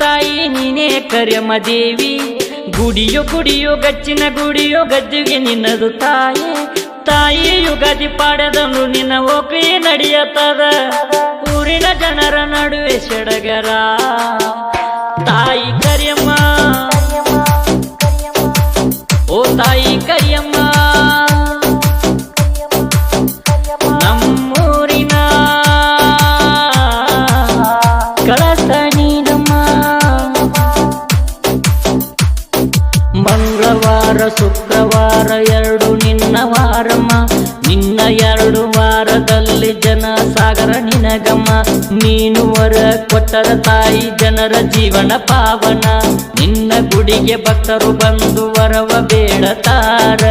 ತಾಯಿ ನೀನೇ ಕರ್ಯಮ್ಮ ದೇವಿ, ಗುಡಿಯೋ ಗುಡಿಯೋ ಗಚ್ಚಿನ ಗುಡಿಯೋ ಗದ್ದಿಗೆ ನಿನ್ನದು ತಾಯಿ. ತಾಯಿ ಯುಗಾದಿ ಪಾಡದನು ನಿನ್ನ ಓಕಿ ನಡೆಯತದ, ಊರಿನ ಜನರ ನಡುವೆ ಸಡಗರ. ತಾಯಿ ಕರಿಯಮ್ಮ, ಓ ತಾಯಿ ಕರಿಯಮ್ಮ, ನಮ್ಮೂರಿನ ಕಳಸ ನೀನಮ್ಮ. ಮಂಗಳವಾರ ಶುಕ್ರವಾರ ಎರಡು ನಿನ್ನ ವಾರಮ್ಮ, ನಿನ್ನ 2 ವಾರದಲ್ಲಿ ಜನ ಸಾಗರ ನಿನಗಮ್ಮ. ನೀನು ವರ ಕೊಟ್ಟರ ತಾಯಿ ಜನರ ಜೀವನ ಪಾವನ, ನಿನ್ನ ಗುಡಿಗೆ ಭಕ್ತರು ಬಂದು ವರವ ಬೇಡತಾರ.